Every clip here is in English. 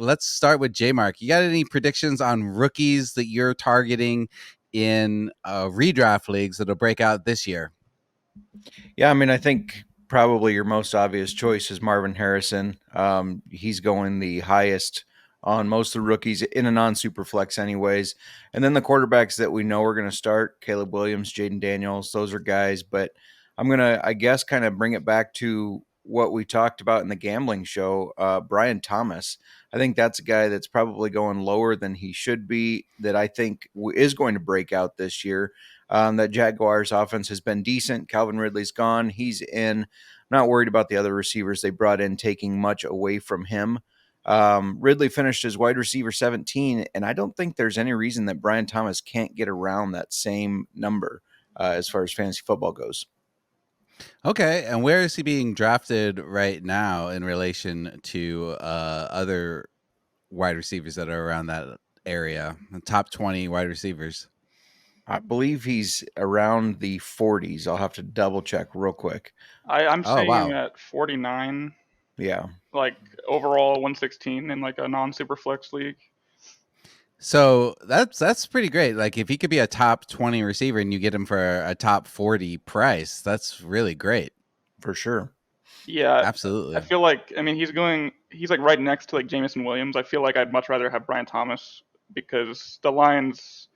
let's start with JMark. You got any predictions on rookies that you're targeting in redraft leagues that'll break out this year? Yeah, I mean, I think probably your most obvious choice is Marvin Harrison. He's going the highest on most of the rookies in a non-super flex anyways. And then the quarterbacks that we know are going to start, Caleb Williams, Jaden Daniels, those are guys. But I'm going to, I guess, kind of bring it back to what we talked about in the gambling show, Brian Thomas. I think that's a guy that's probably going lower than he should be, that I think is going to break out this year. That Jaguars offense has been decent. Calvin Ridley's gone. He's in. I'm not worried about the other receivers they brought in taking much away from him. Ridley finished as wide receiver 17, and I don't think there's any reason that Brian Thomas can't get around that same number as far as fantasy football goes. Okay, and where is he being drafted right now in relation to other wide receivers that are around that area? The top 20 wide receivers. I believe he's around the 40s. I'll have to double check real quick. I'm Oh, seeing him wow. at 49, Yeah. like overall 116 in like a non-super flex league. So that's pretty great. Like if he could be a top 20 receiver and you get him for a top 40 price, that's really great. For sure. Yeah, Absolutely. I feel like, I mean, he's like right next to like Jameson Williams. I feel like I'd much rather have Brian Thomas because the Lions,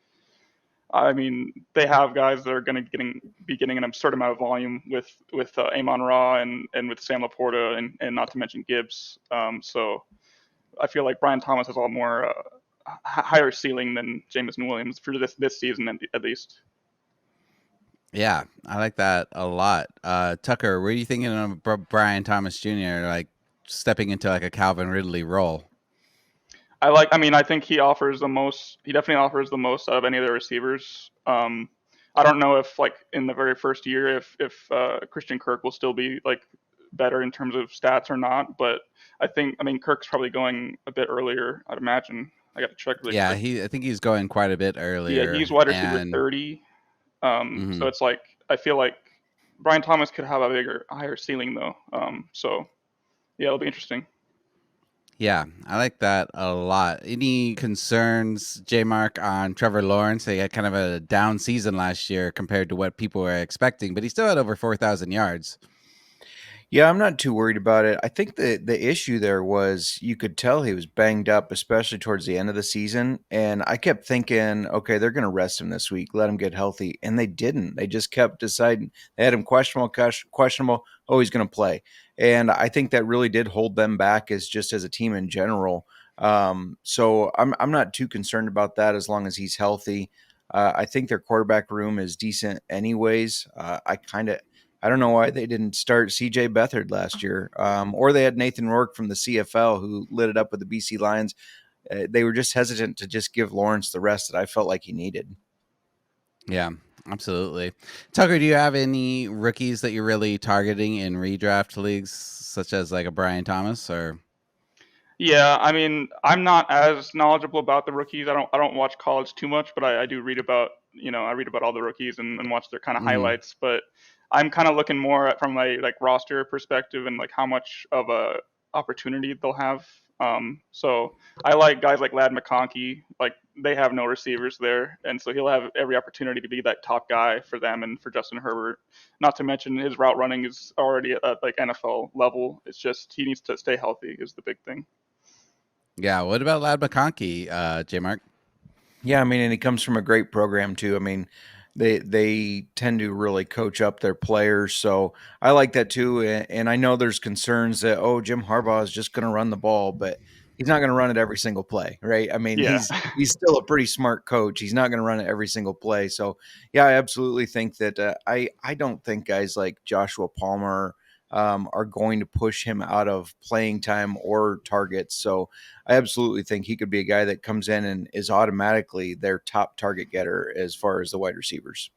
I mean, they have guys that are going to be getting an absurd amount of volume with Amon Ra and with Sam Laporta and not to mention Gibbs. So I feel like Brian Thomas has a lot more higher ceiling than Jameson Williams for this season at least. Yeah, I like that a lot. Tucker, what are you thinking of Brian Thomas Jr. like stepping into like a Calvin Ridley role? I think he offers the most. He definitely offers the most out of any of the receivers. I don't know if like in the very first year if Christian Kirk will still be like better in terms of stats or not, but I mean Kirk's probably going a bit earlier. I'd imagine. I got to check really Yeah, quick. I think he's going quite a bit Yeah, earlier he's wide receiver and 30. So mhm. it's like I feel like Brian Thomas could have a higher ceiling though. So yeah, it'll be interesting. Yeah, I like that a lot. Any concerns, JMark, on Trevor Lawrence? He had kind of a down season last year compared to what people were expecting, but he still had over 4,000 yards. Yeah, I'm not too worried about it. I think the issue there was you could tell he was banged up, especially towards the end of the season. And I kept thinking, okay, they're going to rest him this week, let him get healthy. And they didn't. They just kept deciding. They had him questionable. Oh, he's going to play. And I think that really did hold them back as a team in general. So I'm not too concerned about that as long as he's healthy. I think their quarterback room is decent, anyways. I don't know why they didn't start CJ Beathard last year, or they had Nathan Rourke from the CFL who lit it up with the BC Lions. They were just hesitant to just give Lawrence the rest that I felt like he needed. Yeah, absolutely. Tucker, do you have any rookies that you're really targeting in redraft leagues, such as like a Brian Thomas or? Yeah, I mean, I'm not as knowledgeable about the rookies. I don't watch college too much, but I do read about I read about all the rookies and watch their kind of Mhm. highlights. But I'm kind of looking more at from a like roster perspective and like how much of a opportunity they'll have. So I like guys like Lad McConkey. Like they have no receivers there, and so he'll have every opportunity to be that top guy for them and for Justin Herbert. Not to mention his route running is already at like NFL level. It's just he needs to stay healthy is the big thing. Yeah. What about Lad McConkey, JMark? Yeah, I mean, and he comes from a great program too. I mean, they tend to really coach up their players, so I like that too. And I know there's concerns that Jim Harbaugh is just going to run the ball, but he's not going to run it every single play, right? I mean, Yeah. he's still a pretty smart coach. He's not going to run it every single play. So yeah, I absolutely think that I don't think guys like Joshua Palmer are going to push him out of playing time or targets. So I absolutely think he could be a guy that comes in and is automatically their top target getter as far as the wide receivers.